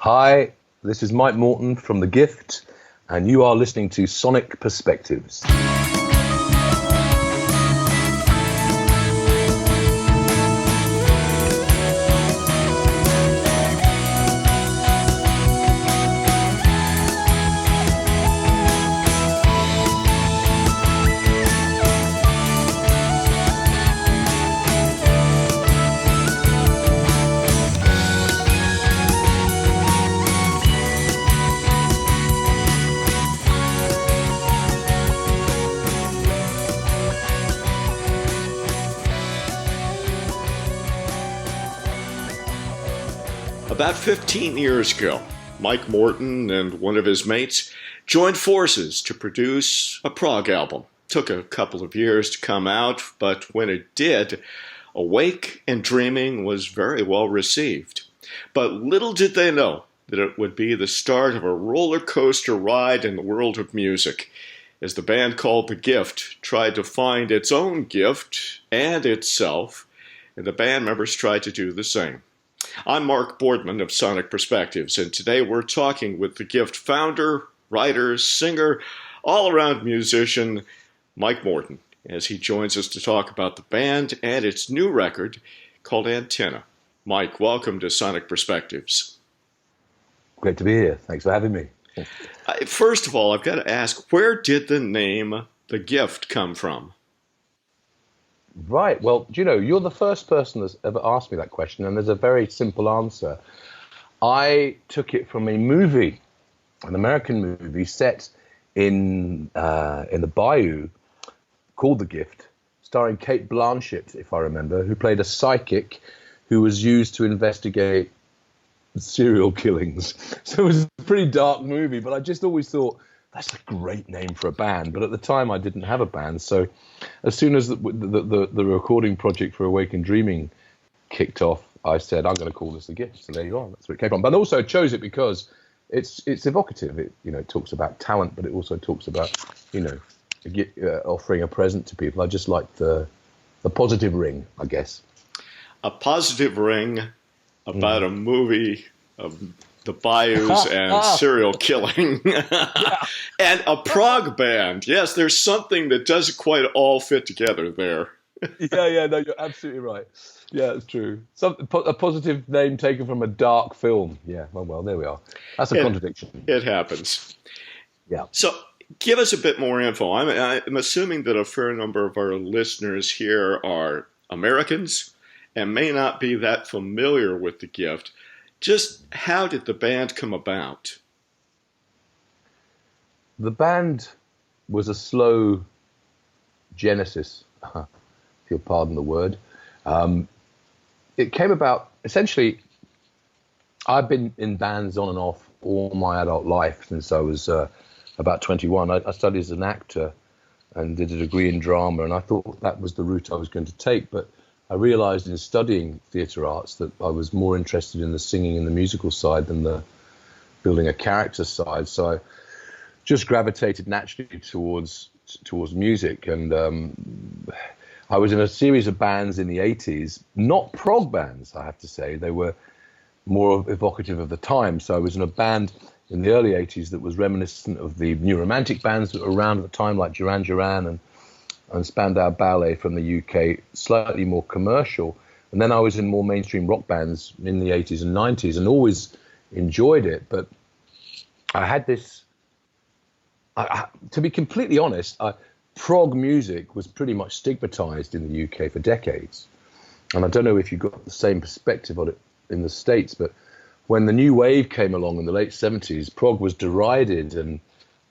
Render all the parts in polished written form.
Hi, this is Mike Morton from The Gift, and you are listening to Sonic Perspectives. About 15 years ago, Mike Morton and one of his mates joined forces to produce a prog album. Took a couple of years to come out, but when it did, Awake and Dreaming was very well received. But little did they know that it would be the start of a roller coaster ride in the world of music, as the band called The Gift tried to find its own gift and itself, and the band members tried to do the same. I'm Mark Boardman of Sonic Perspectives, and today we're talking with The Gift founder, writer, singer, all-around musician, Mike Morton, as he joins us to talk about the band and its new record called Antenna. Mike, welcome to Sonic Perspectives. Great to be here. Thanks for having me. First of all, I've got to ask, where did the name The Gift come from? Right. Well, do you know, you're the first person that's ever asked me that question, and there's a very simple answer. I took it from a movie, an American movie set in the Bayou called The Gift, starring Cate Blanchett, if I remember, who played a psychic who was used to investigate serial killings. So it was a pretty dark movie, but I just always thought, that's a great name for a band. But at the time, I didn't have a band. So as soon as the recording project for Awake and Dreaming kicked off, I said, I'm going to call this The Gift. So there you are. That's where it came from. But I also chose it because it's evocative. It talks about talent, but it also talks about, offering a present to people. I just like the positive ring, I guess. A positive ring about a movie of the bayous and serial killing. And a prog band. Yes, there's something that doesn't quite all fit together there. No, you're absolutely right. Yeah, it's true. A positive name taken from a dark film. Yeah, well, there we are. That's a contradiction. It happens. Yeah. So give us a bit more info. I'm assuming that a fair number of our listeners here are Americans and may not be that familiar with The Gift. Just how did the band come about? The band was a slow genesis, if you'll pardon the word. It came about, essentially, I've been in bands on and off all my adult life since I was about 21. I studied as an actor and did a degree in drama, and I thought that was the route I was going to take. But I realized in studying theatre arts that I was more interested in the singing and the musical side than the building a character side. So I just gravitated naturally towards music. And I was in a series of bands in the 80s, not prog bands, I have to say. They were more evocative of the time. So I was in a band in the early 80s that was reminiscent of the new romantic bands that were around at the time, like Duran Duran and Spandau Ballet from the UK, slightly more commercial. And then I was in more mainstream rock bands in the 80s and 90s and always enjoyed it. But I had this, to be completely honest, prog music was pretty much stigmatized in the UK for decades. And I don't know if you got the same perspective on it in the States, but when the new wave came along in the late 70s, prog was derided. And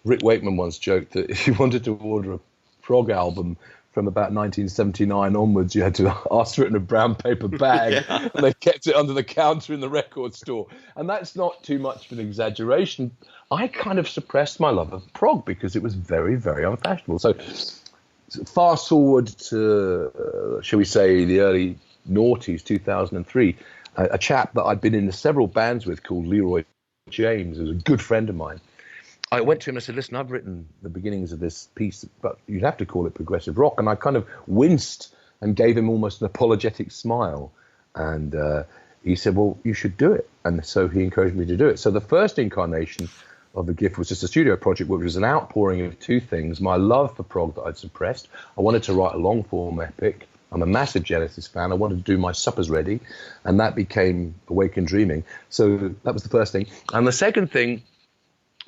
Rick Wakeman once joked that if you wanted to order a prog album from about 1979 onwards, you had to ask for it in a brown paper bag, and they kept it under the counter in the record store. And that's not too much of an exaggeration. I kind of suppressed my love of prog because it was very, very unfashionable. So fast forward to, shall we say, the early noughties, 2003, a chap that I'd been in several bands with called Leroy James, who was a good friend of mine. I went to him and I said, listen, I've written the beginnings of this piece, but you'd have to call it progressive rock. And I kind of winced and gave him almost an apologetic smile. And he said, well, you should do it. And so he encouraged me to do it. So the first incarnation of the gift was just a studio project, which was an outpouring of two things: my love for prog that I'd suppressed. I wanted to write a long form epic. I'm a massive Genesis fan. I wanted to do My Supper's Ready, and that became Awaken Dreaming. So that was the first thing. And the second thing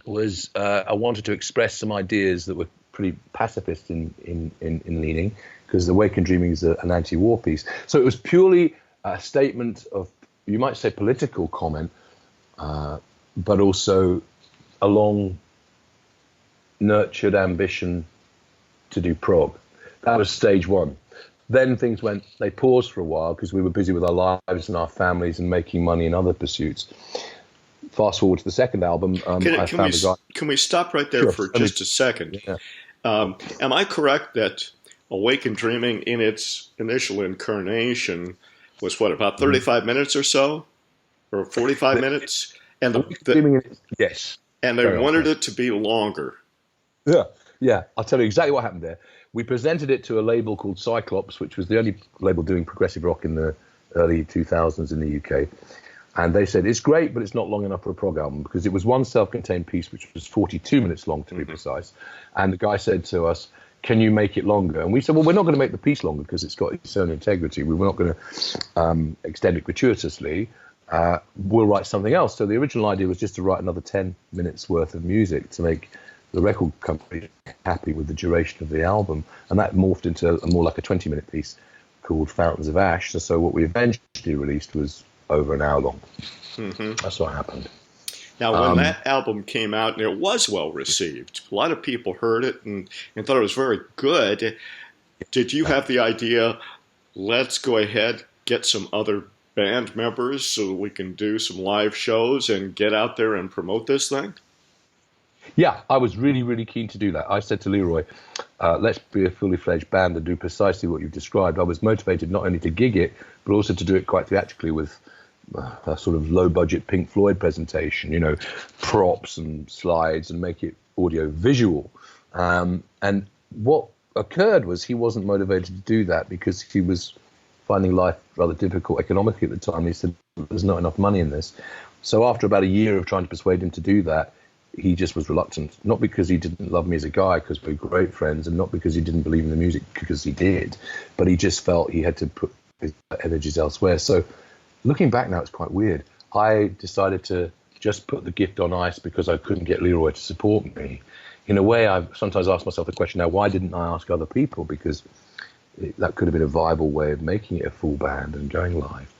was I wanted to express some ideas that were pretty pacifist in leaning, because Awaken Dreaming is an anti-war piece. So it was purely a statement of, you might say, political comment, but also a long nurtured ambition to do prog. That was stage one. Then things they paused for a while because we were busy with our lives and our families and making money in other pursuits. Fast forward to the second album. Can we stop right there for just a second? Yeah. Am I correct that Awaken Dreaming in its initial incarnation was about 35 minutes or so? Or 45 minutes? And yes. And they wanted it to be longer. Yeah. I'll tell you exactly what happened there. We presented it to a label called Cyclops, which was the only label doing progressive rock in the early 2000s in the UK. And they said, it's great, but it's not long enough for a prog album, because it was one self-contained piece, which was 42 minutes long, to be precise. And the guy said to us, can you make it longer? And we said, well, we're not going to make the piece longer because it's got its own integrity. We're not going to extend it gratuitously. We'll write something else. So the original idea was just to write another 10 minutes worth of music to make the record company happy with the duration of the album. And that morphed into more like a 20-minute piece called Fountains of Ash. So what we eventually released was over an hour long. That's what happened. Now, when that album came out, and it was well received, a lot of people heard it and thought it was very good. Did you have the idea, let's go ahead, get some other band members so we can do some live shows and get out there and promote this thing? Yeah, I was really, really keen to do that. I said to Leroy, let's be a fully fledged band and do precisely what you've described. I was motivated not only to gig it, but also to do it quite theatrically with a sort of low-budget Pink Floyd presentation, props and slides, and make it audio-visual. And what occurred was he wasn't motivated to do that because he was finding life rather difficult economically at the time. He said, there's not enough money in this. So after about a year of trying to persuade him to do that, he just was reluctant, not because he didn't love me as a guy, because we're great friends, and not because he didn't believe in the music, because he did, but he just felt he had to put his energies elsewhere. So looking back now, it's quite weird. I decided to just put the gift on ice because I couldn't get Leroy to support me. In a way, I've sometimes asked myself the question now, why didn't I ask other people? Because that could have been a viable way of making it a full band and going live.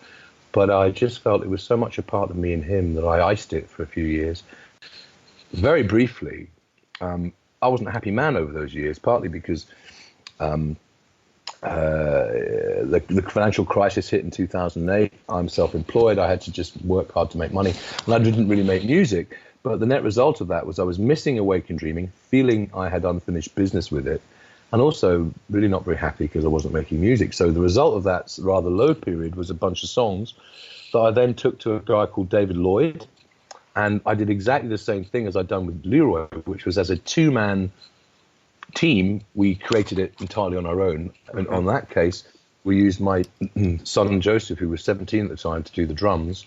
But I just felt it was so much a part of me and him that I iced it for a few years. Very briefly, I wasn't a happy man over those years, partly because the financial crisis hit in 2008. I'm self-employed. I had to just work hard to make money, and I didn't really make music. But the net result of that was I was missing Awaken Dreaming, feeling I had unfinished business with it, and also really not very happy because I wasn't making music. So the result of that rather low period was a bunch of songs that I then took to a guy called David Lloyd. And I did exactly the same thing as I'd done with Leroy, which was as a two-man team, we created it entirely on our own. And on that case, we used my son Joseph, who was 17 at the time, to do the drums.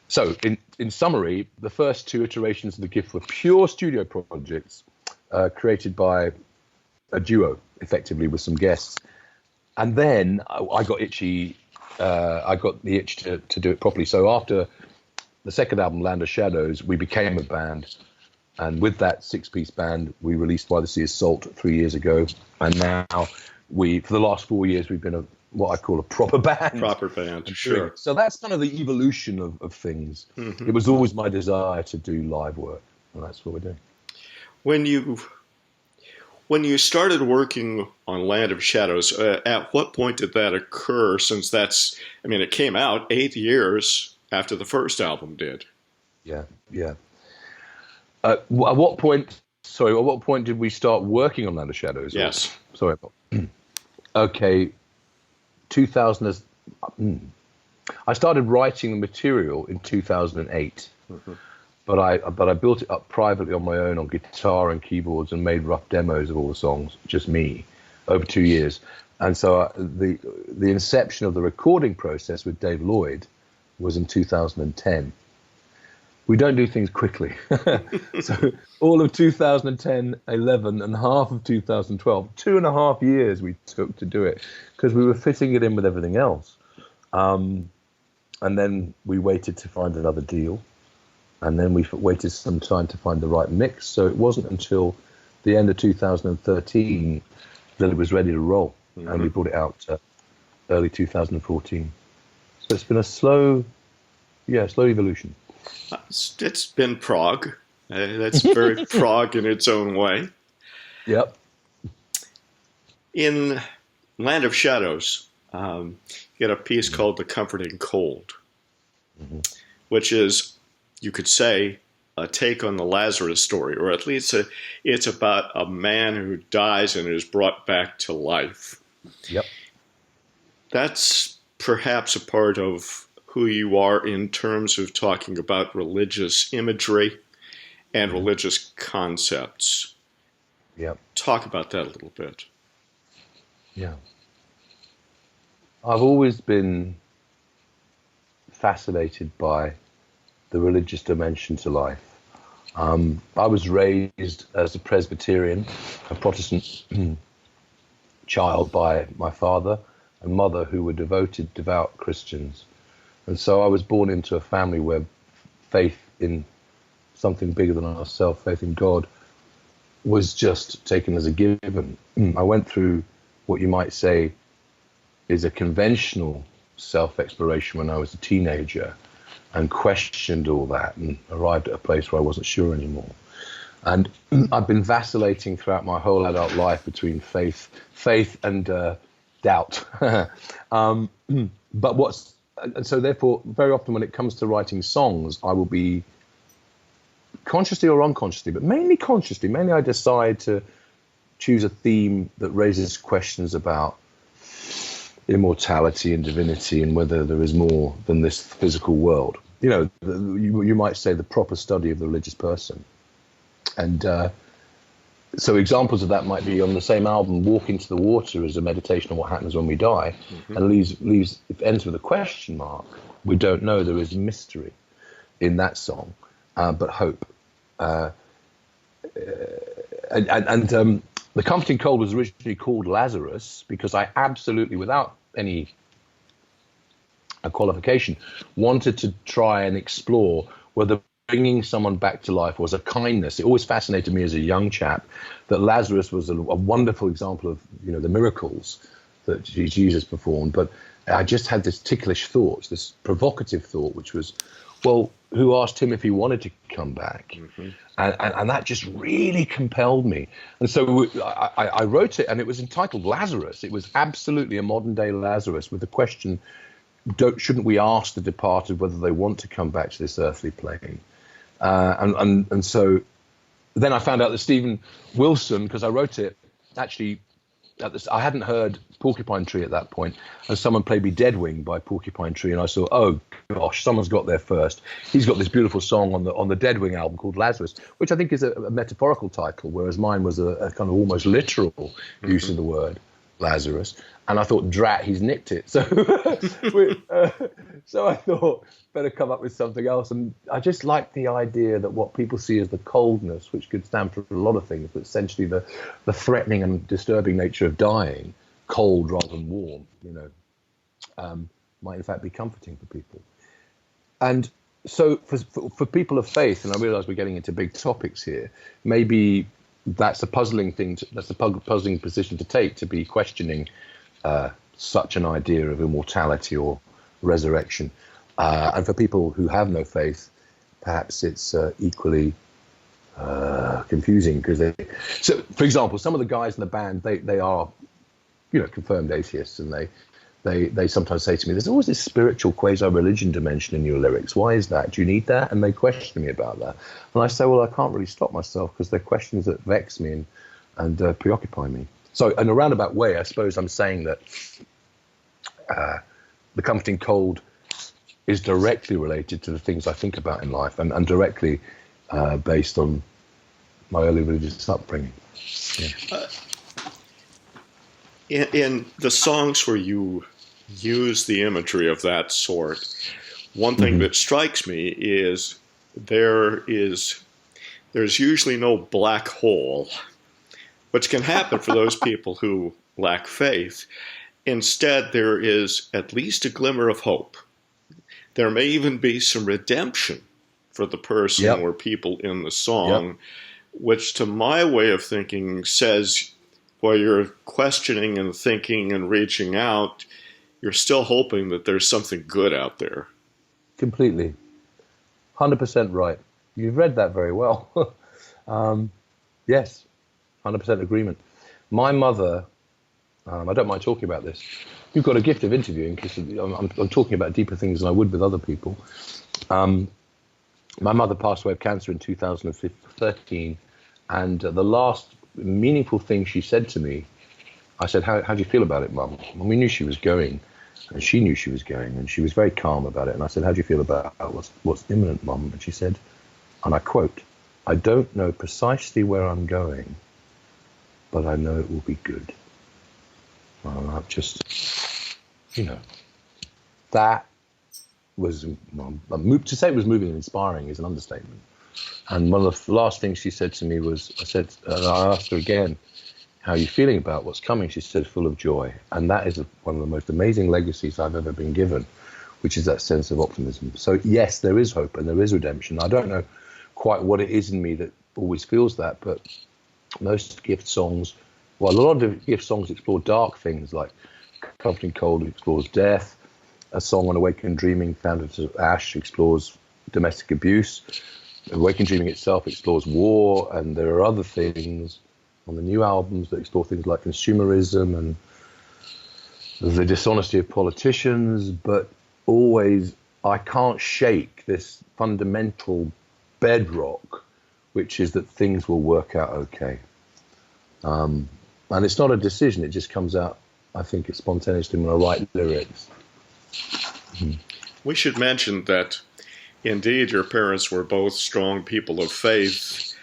So in summary, the first two iterations of the gift were pure studio projects created by a duo, effectively, with some guests. And then I got itchy. I got the itch to do it properly. So after the second album, Land of Shadows, we became a band. And with that six-piece band, we released Why the Sea is Salt 3 years ago. And now for the last 4 years, we've been what I call a proper band. Proper band, sure. So that's kind of the evolution of things. Mm-hmm. It was always my desire to do live work, and that's what we're doing. When you started working on Land of Shadows, at what point did that occur? Since it came out 8 years after the first album did. Yeah. At what point did we start working on Land of Shadows? Yes. Sorry. Okay. 2000. I started writing the material in 2008, but I built it up privately on my own on guitar and keyboards and made rough demos of all the songs, just me, over 2 years. And so the inception of the recording process with Dave Lloyd was in 2010. We don't do things quickly. So all of 2010, 11, and half of 2012, 2.5 years we took to do it because we were fitting it in with everything else. And then we waited to find another deal. And then we waited some time to find the right mix. So it wasn't until the end of 2013 that it was ready to roll. Mm-hmm. And we brought it out early 2014. So it's been a slow evolution. It's been prog. That's very prog in its own way. Yep. In Land of Shadows, you get a piece called The Comforting Cold, mm-hmm. which is, you could say, a take on the Lazarus story, or at least it's about a man who dies and is brought back to life. Yep. That's perhaps a part of who you are in terms of talking about religious imagery and religious concepts. Yep. Talk about that a little bit. Yeah. I've always been fascinated by the religious dimension to life. I was raised as a Presbyterian, a Protestant child by my father and mother who were devout Christians. And so I was born into a family where faith in something bigger than ourselves, faith in God, was just taken as a given. I went through what you might say is a conventional self-exploration when I was a teenager and questioned all that and arrived at a place where I wasn't sure anymore. And I've been vacillating throughout my whole adult life between faith and doubt. And so therefore, very often when it comes to writing songs, I will be consciously or unconsciously, but mainly consciously, I decide to choose a theme that raises questions about immortality and divinity and whether there is more than this physical world. You know, you might say the proper study of the religious person. And so examples of that might be on the same album, Walk Into the Water is a meditation on what happens when we die, mm-hmm. and leaves it ends with a question mark. We don't know. There is mystery in that song, but hope. The Comforting Cold was originally called Lazarus because I absolutely, without any qualification, wanted to try and explore whether bringing someone back to life was a kindness. It always fascinated me as a young chap that Lazarus was a wonderful example of, you know, the miracles that Jesus performed. But I just had this ticklish thought, this provocative thought, which was, well, who asked him if he wanted to come back? Mm-hmm. And that just really compelled me. And so I wrote it, and it was entitled Lazarus. It was absolutely a modern day Lazarus with the question, shouldn't we ask the departed whether they want to come back to this earthly plane? And so then I found out that Stephen Wilson, because I wrote it actually, I hadn't heard Porcupine Tree at that point, and someone played me Dead Wing by Porcupine Tree, and I thought, oh gosh, someone's got there first. He's got this beautiful song on the Dead Wing album called Lazarus, which I think is a metaphorical title, whereas mine was a kind of almost literal use of the word Lazarus. And I thought, drat, he's nicked it. So, so I thought, better come up with something else. And I just like the idea that what people see as the coldness, which could stand for a lot of things, but essentially the threatening and disturbing nature of dying, cold rather than warm, you know, might in fact be comforting for people. And so for people of faith, and I realize we're getting into big topics here, maybe that's a puzzling thing. That's a puzzling position to take, to be questioning such an idea of immortality or resurrection. And for people who have no faith, perhaps it's equally confusing because so, for example, some of the guys in the band, they are, you know, confirmed atheists, and they sometimes say to me, there's always this spiritual quasi-religion dimension in your lyrics. Why is that? Do you need that? And they question me about that. And I say, well, I can't really stop myself because they're questions that vex me and preoccupy me. So in a roundabout way, I suppose I'm saying that The Comforting Cold is directly related to the things I think about in life and directly based on my early religious upbringing. Yeah. In the songs where you use the imagery of that sort, one thing that strikes me is there's usually no black hole, which can happen for those people who lack faith. Instead, there is at least a glimmer of hope. There may even be some redemption for the person or people in the song, which to my way of thinking says while you're questioning and thinking and reaching out, you're still hoping that there's something good out there. Completely. 100% right. You've read that very well. Yes, 100% agreement. My mother, I don't mind talking about this. You've got a gift of interviewing because I'm talking about deeper things than I would with other people. My mother passed away of cancer in 2013, and the last meaningful thing she said to me, I said, how do you feel about it, Mum? And we knew she was going, and she knew she was going, and she was very calm about it. And I said, how do you feel about what's imminent, Mum? And she said, and I quote, I don't know precisely where I'm going, but I know it will be good. I've just, that was, to say it was moving and inspiring is an understatement. And one of the last things she said to me was, I asked her again, how are you feeling about what's coming? She said, full of joy. And that is one of the most amazing legacies I've ever been given, which is that sense of optimism. So yes, there is hope and there is redemption. I don't know quite what it is in me that always feels that, but most gift songs, well, a lot of gift songs explore dark things, like Covered in Cold explores death. A song on Awakened Dreaming, Founded to Ash, explores domestic abuse. Awakened Dreaming itself explores war, and there are other things on the new albums that explore things like consumerism and the dishonesty of politicians, but always I can't shake this fundamental bedrock, which is that things will work out okay. And it's not a decision, it just comes out, I think, it's spontaneously when I write lyrics. We should mention that indeed your parents were both strong people of faith,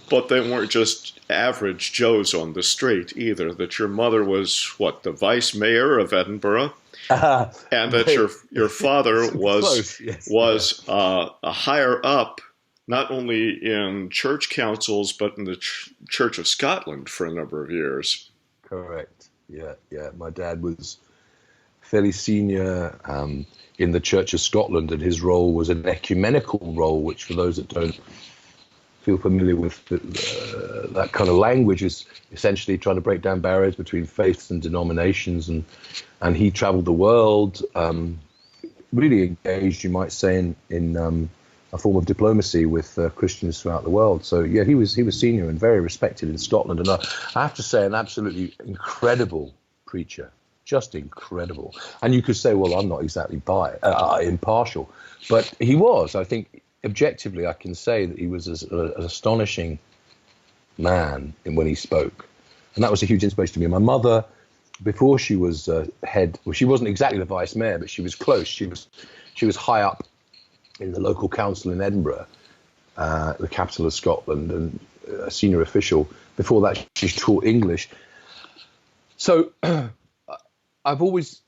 but they weren't just average Joes on the street either. That your mother was, the vice mayor of Edinburgh, and that your father was a higher up, not only in church councils, but in the Church of Scotland for a number of years. Correct. Yeah. My dad was fairly senior in the Church of Scotland, and his role was an ecumenical role, which for those that don't feel familiar with that kind of language is essentially trying to break down barriers between faiths and denominations. And he traveled the world, really engaged, you might say, in a form of diplomacy with Christians throughout the world. So yeah, he was senior and very respected in Scotland, and I have to say, an absolutely incredible preacher, just incredible. And you could say, well, I'm not exactly impartial, but he was. I think objectively, I can say that he was an astonishing man when he spoke, and that was a huge inspiration to me. My mother, before she was she wasn't exactly the vice mayor, but she was close. She was high up in the local council in Edinburgh, the capital of Scotland, and a senior official. Before that, she taught English. So I've always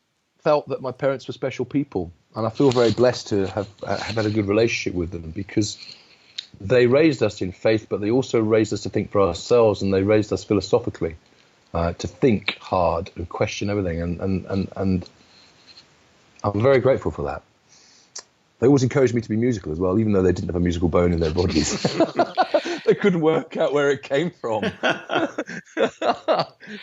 felt that my parents were special people, and I feel very blessed to have had a good relationship with them, because they raised us in faith, but they also raised us to think for ourselves, and they raised us philosophically, to think hard and question everything, and I'm very grateful for that. They always encouraged me to be musical as well, even though they didn't have a musical bone in their bodies. They couldn't work out where it came from.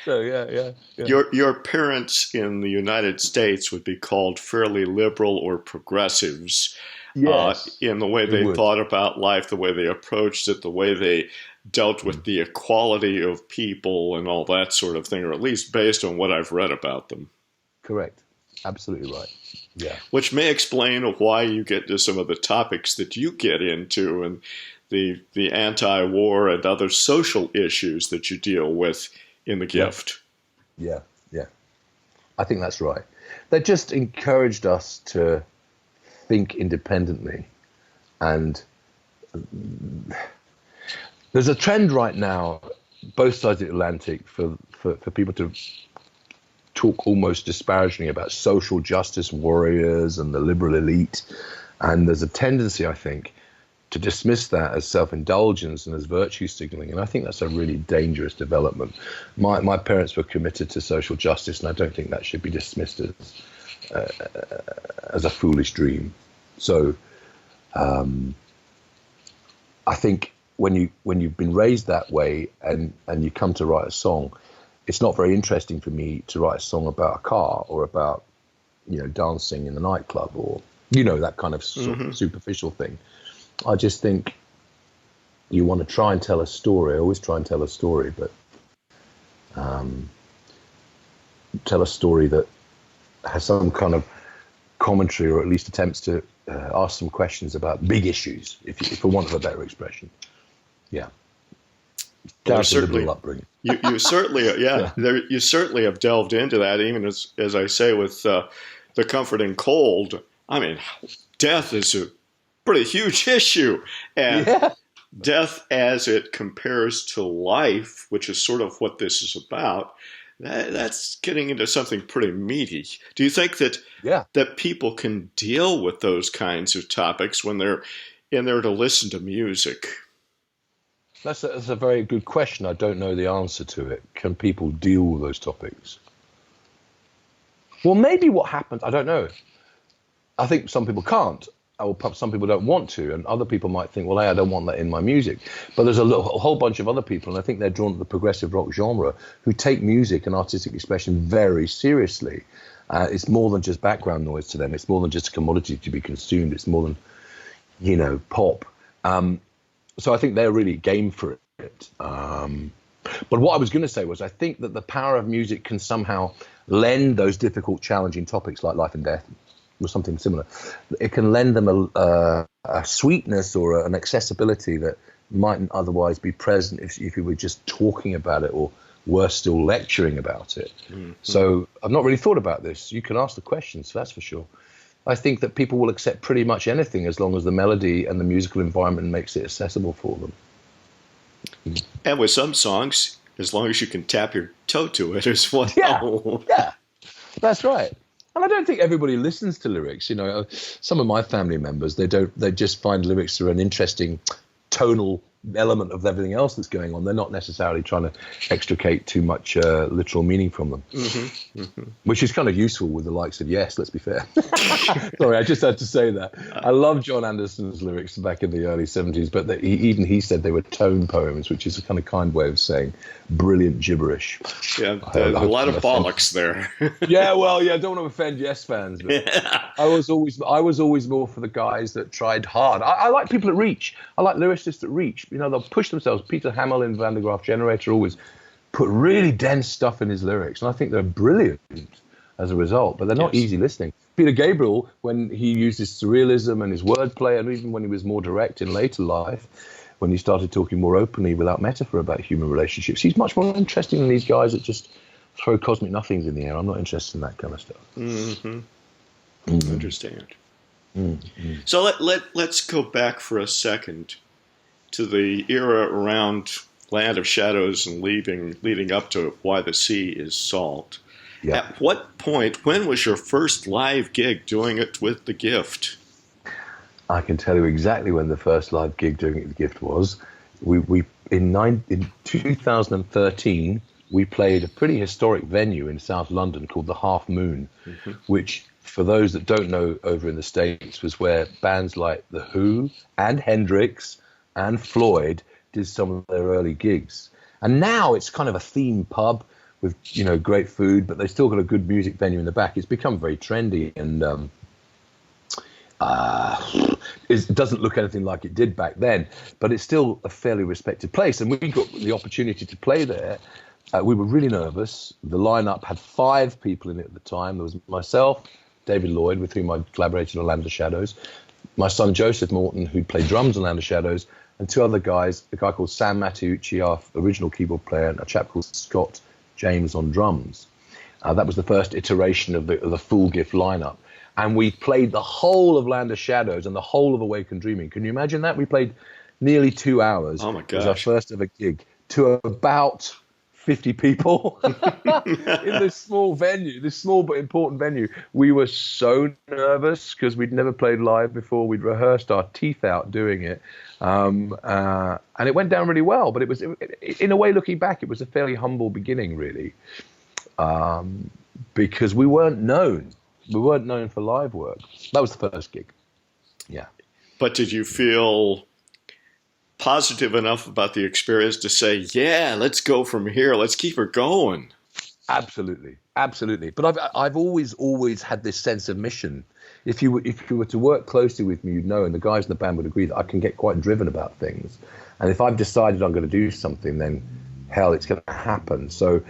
So yeah. Your parents in the United States would be called fairly liberal or progressives, yes, in the way they thought about life, the way they approached it, the way they dealt with the equality of people and all that sort of thing, or at least based on what I've read about them. Correct. Absolutely right. Yeah. Which may explain why you get to some of the topics that you get into, and the anti-war and other social issues that you deal with in the gift. Yeah. I think that's right. They just encouraged us to think independently. And there's a trend right now, both sides of the Atlantic, for people to talk almost disparagingly about social justice warriors and the liberal elite. And there's a tendency, I think, to dismiss that as self-indulgence and as virtue signaling. And I think that's a really dangerous development. My parents were committed to social justice, and I don't think that should be dismissed as a foolish dream. So I think when you've been raised that way and you come to write a song, it's not very interesting for me to write a song about a car or about, dancing in the nightclub or, that kind of superficial thing. I just think you want to try and tell a story. I always try and tell a story, but tell a story that has some kind of commentary, or at least attempts to ask some questions about big issues, if for want of a better expression. Yeah. Well, liberal upbringing. you certainly, you certainly have delved into that, even as I say with The Comforting Cold. I mean, death is a pretty huge issue, and death as it compares to life, which is sort of what this is about, that's getting into something pretty meaty. Do you think that that people can deal with those kinds of topics when they're in there to listen to music? That's a very good question. I don't know the answer to it. Can people deal with those topics? Well, maybe what happens, I don't know. I think some people can't, or some people don't want to, and other people might think, well, hey, I don't want that in my music. But there's a whole bunch of other people, and I think they're drawn to the progressive rock genre, who take music and artistic expression very seriously. It's more than just background noise to them. It's more than just a commodity to be consumed. It's more than, pop. So I think they're really game for it. But what I was going to say was, I think that the power of music can somehow lend those difficult, challenging topics like life and death, or something similar. It can lend them a sweetness or an accessibility that mightn't otherwise be present if you were just talking about it, or worse still, lecturing about it. Mm-hmm. So I've not really thought about this. You can ask the questions, that's for sure. I think that people will accept pretty much anything as long as the melody and the musical environment makes it accessible for them. And with some songs, as long as you can tap your toe to it as well. Yeah, that's right. And I don't think everybody listens to lyrics. Some of my family members, they just find lyrics are an interesting tonal element of everything else that's going on. They're not necessarily trying to extricate too much literal meaning from them, which is kind of useful with the likes of Yes, let's be fair. Sorry, I just had to say that. I love John Anderson's lyrics back in the early 70s, but he said they were tone poems, which is a kind way of saying brilliant gibberish. Yeah, a lot of bollocks there. I don't want to offend Yes fans, but I was always more for the guys that tried hard. I like people that reach. I like lyricists that reach. They'll push themselves. Peter Hammill in Van de Graaff Generator always put really dense stuff in his lyrics, and I think they're brilliant as a result, but they're not easy listening. Peter Gabriel, when he used his surrealism and his wordplay, and even when he was more direct in later life, when he started talking more openly without metaphor about human relationships, he's much more interesting than these guys that just throw cosmic nothings in the air. I'm not interested in that kind of stuff. Understand. So let's go back for a second to the era around Land of Shadows and leading up to Why the Sea is Salt. Yeah. At what point, when was your first live gig doing it with The Gift? I can tell you exactly when the first live gig doing it with The Gift was. In 2013, we played a pretty historic venue in South London called the Half Moon, which, for those that don't know, over in the States, was where bands like The Who and Hendrix and Floyd did some of their early gigs. And now it's kind of a theme pub with, great food, but they still got a good music venue in the back. It's become very trendy, and it doesn't look anything like it did back then, but it's still a fairly respected place. And we got the opportunity to play there. We were really nervous. The lineup had 5 people in it at the time. There was myself, David Lloyd, with whom I collaborated on Land of Shadows, my son Joseph Morton, who played drums on Land of Shadows, and 2 other guys, a guy called Sam Mattiucci, our original keyboard player, and a chap called Scott James on drums. That was the first iteration of the Full Gift lineup. And we played the whole of Land of Shadows and the whole of Awakened Dreaming. Can you imagine that? We played nearly 2 hours. Oh, my gosh. It was our first ever gig to about 50 people in this small venue, this small but important venue. We were so nervous because we'd never played live before. We'd rehearsed our teeth out doing it. And it went down really well. But it was, in a way, looking back, it was a fairly humble beginning, really, because we weren't known. We weren't known for live work. That was the first gig. Yeah. But did you feel positive enough about the experience to say, yeah, let's go from here. Let's keep her going? Absolutely. Absolutely. But I've always had this sense of mission. If you were to work closely with me, you'd know, and the guys in the band would agree, that I can get quite driven about things. And if I've decided I'm going to do something, then hell, it's going to happen. So,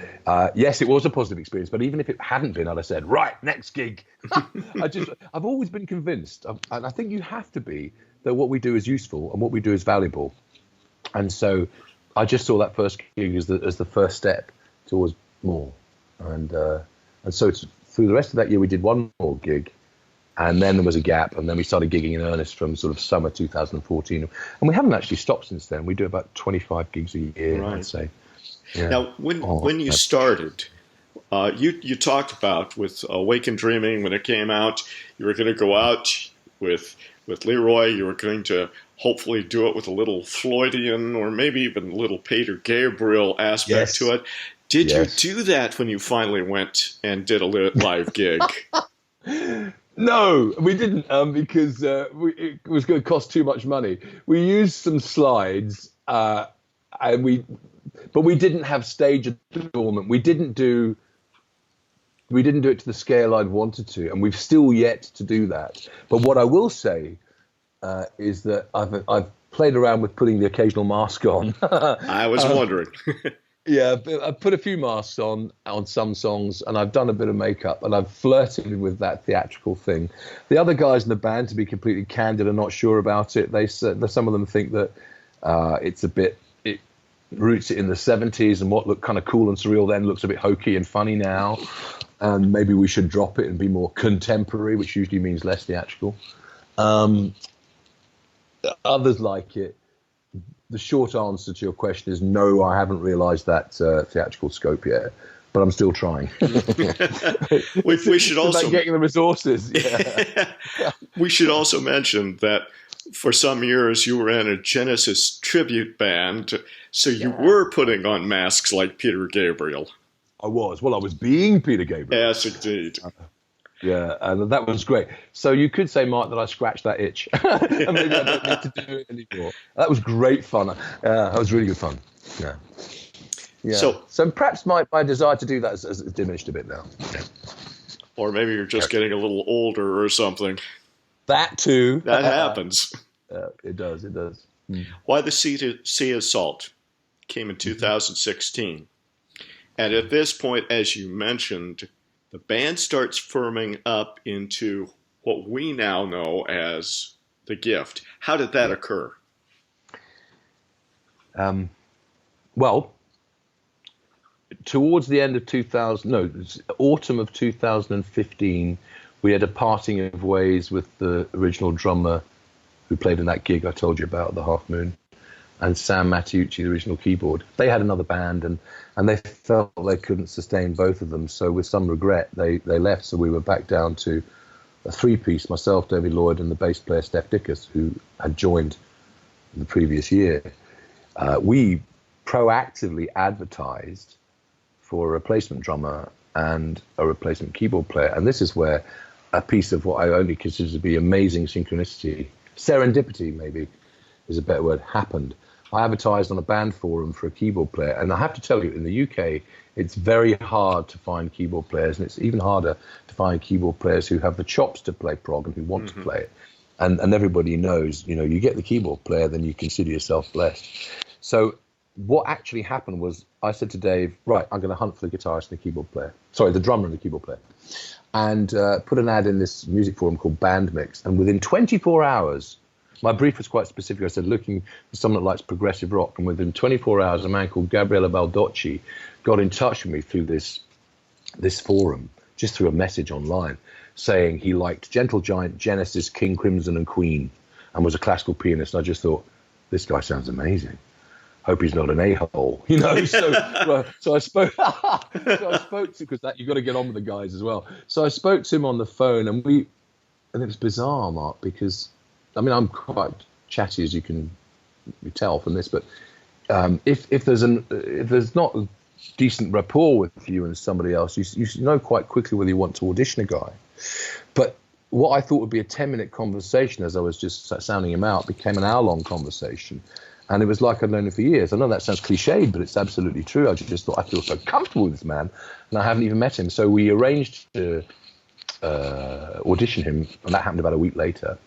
yes, it was a positive experience. But even if it hadn't been, I'd have said, right, next gig. I've always been convinced, and I think you have to be, that what we do is useful and what we do is valuable. And so I just saw that first gig as the first step towards more. And so through the rest of that year, we did one more gig. And then there was a gap, and then we started gigging in earnest from sort of summer 2014. And we haven't actually stopped since then. We do about 25 gigs a year, right. I'd say. Yeah. Now, when you started, you talked about with Awaken Dreaming, when it came out, you were going to go out with Leroy. You were going to hopefully do it with a little Floydian or maybe even a little Peter Gabriel aspect to it. Did you do that when you finally went and did a live gig? No, we didn't, because it was going to cost too much money. We used some slides, but we didn't have stage adornment. We didn't do it to the scale I'd wanted to, and we've still yet to do that. But what I will say is that I've played around with putting the occasional mask on. I was wondering. Yeah, I've put a few masks on some songs, and I've done a bit of makeup, and I've flirted with that theatrical thing. The other guys in the band, to be completely candid, are not sure about it. Some of them think that it roots it in the 70s, and what looked kind of cool and surreal then looks a bit hokey and funny now, and maybe we should drop it and be more contemporary, which usually means less theatrical. Others like it. The short answer to your question is no, I haven't realised that theatrical scope yet, but I'm still trying. we should also about getting the resources. Yeah. We should also mention that for some years you were in a Genesis tribute band, so you were putting on masks like Peter Gabriel. I was. Well, I was being Peter Gabriel. Yes, indeed. Yeah, and that was great. So you could say, Mark, that I scratched that itch. And maybe I don't need to do it anymore. That was great fun. That was really good fun. Yeah. Yeah. So perhaps my desire to do that has diminished a bit now. Yeah. Or maybe you're just getting a little older or something. That too. That happens. It does. Mm. Why the Sea of Salt came in 2016. And at this point, as you mentioned, the band starts firming up into what we now know as The Gift. How did that occur? Well, towards the end of autumn of 2015, we had a parting of ways with the original drummer who played in that gig I told you about, the Half Moon, and Sam Mattiucci, the original keyboard. They had another band, and they felt they couldn't sustain both of them. So with some regret, they left. So we were back down to a three-piece, myself, David Lloyd, and the bass player, Steph Dickus, who had joined the previous year. We proactively advertised for a replacement drummer and a replacement keyboard player. And this is where a piece of what I only consider to be amazing synchronicity, serendipity maybe is a better word, happened. I advertised on a band forum for a keyboard player, and I have to tell you, in the UK, it's very hard to find keyboard players, and it's even harder to find keyboard players who have the chops to play prog and who want to play it. And everybody knows, you get the keyboard player, then you consider yourself blessed. So what actually happened was I said to Dave, right, I'm going to hunt for the guitarist and the keyboard player. Sorry, the drummer and the keyboard player. And put an ad in this music forum called Bandmates. And within 24 hours, my brief was quite specific. I said, looking for someone that likes progressive rock. And within 24 hours, a man called Gabriele Baldocci got in touch with me through this forum, just through a message online, saying he liked Gentle Giant, Genesis, King Crimson, and Queen, and was a classical pianist. And I just thought, this guy sounds amazing. hope he's not an a-hole, you know. So I spoke to, because that you've got to get on with the guys as well. So I spoke to him on the phone, and it was bizarre, Mark, because I mean I'm quite chatty, as you can tell from this, but if there's not a decent rapport with you and somebody else, you know quite quickly whether you want to audition a guy. But what I thought would be a 10-minute conversation, as I was just sounding him out, became an hour-long conversation. And it was like I'd known him for years. I know that sounds cliched, but it's absolutely true. I just thought, I feel so comfortable with this man, and I haven't even met him. So we arranged to audition him, and that happened about a week later.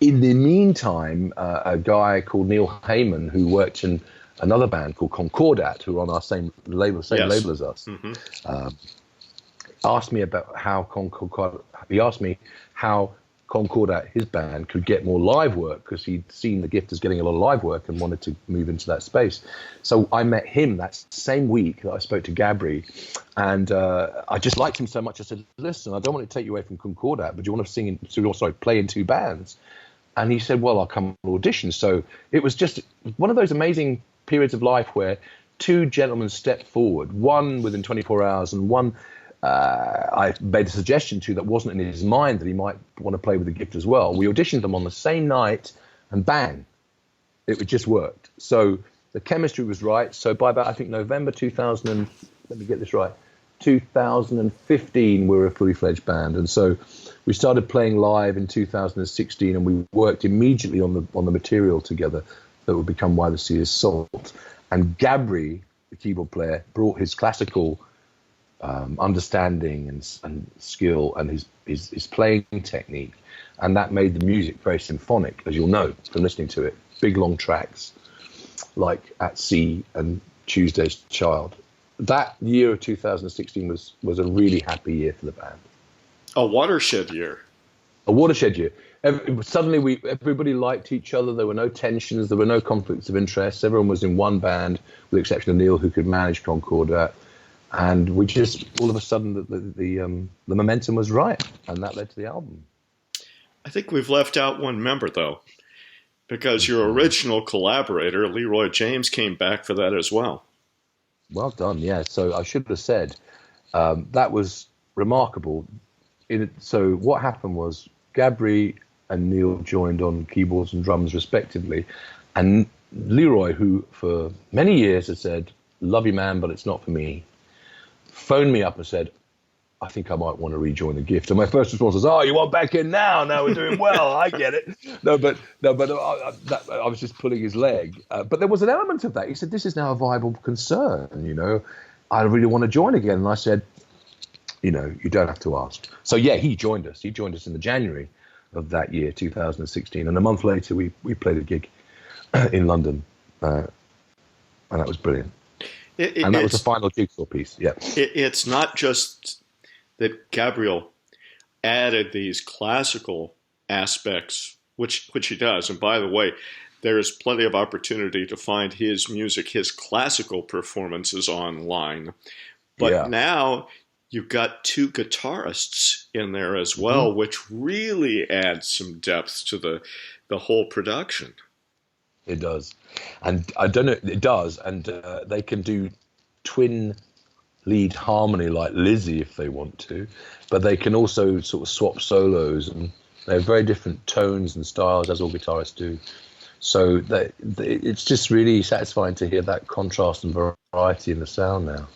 In the meantime, a guy called Neil Heyman, who worked in another band called Concordat, who were on our same label as us, asked me about how Concordat, his band, could get more live work, because he'd seen the Gifters getting a lot of live work and wanted to move into that space. So I met him that same week that I spoke to Gabri, and I just liked him so much. I said, listen, I don't want to take you away from Concordat, but do you want to play in two bands? And he said, well, I'll come audition. So it was just one of those amazing periods of life where two gentlemen stepped forward, one within 24 hours and one I made a suggestion to that wasn't in his mind that he might want to play with the Gift as well. We auditioned them on the same night, and bang, it just worked. So the chemistry was right. So by about, I think, November 2015, we were a fully fledged band. And so we started playing live in 2016, and we worked immediately on the material together that would become Why the Sea is Salt. And Gabri, the keyboard player, brought his classical understanding and skill and his playing technique, and that made the music very symphonic, as you'll know from listening to it. Big long tracks like At Sea and Tuesday's Child. That year of 2016 was a really happy year for the band. A watershed year. A watershed year. Suddenly everybody liked each other. There were no tensions. There were no conflicts of interest. Everyone was in one band, with the exception of Neil, who could manage Concordat. And we just, all of a sudden, the momentum was right, and that led to the album. I think we've left out one member, though, because your original collaborator, Leroy James, came back for that as well. Well done, yeah. So I should have said, that was remarkable. So what happened was Gabri and Neil joined on keyboards and drums, respectively, and Leroy, who for many years had said, love you, man, but it's not for me, phoned me up and said, I think I might want to rejoin the Gift. And my first response was, oh, you want back in now? Now we're doing well. I get it. But I was just pulling his leg. But there was an element of that. He said, this is now a viable concern, you know. I really want to join again. And I said, you know, you don't have to ask. So, yeah, he joined us. He joined us in the January of that year, 2016. And a month later, we played a gig in London. And that was brilliant. And that was the final jigsaw piece, yeah. It's not just that Gabriel added these classical aspects, which he does. And by the way, there's plenty of opportunity to find his music, his classical performances online. But now you've got two guitarists in there as well, which really adds some depth to the whole production. It does. And I don't know, it does. And they can do twin lead harmony like Lizzie if they want to, but they can also sort of swap solos, and they have very different tones and styles, as all guitarists do. So it's just really satisfying to hear that contrast and variety in the sound now.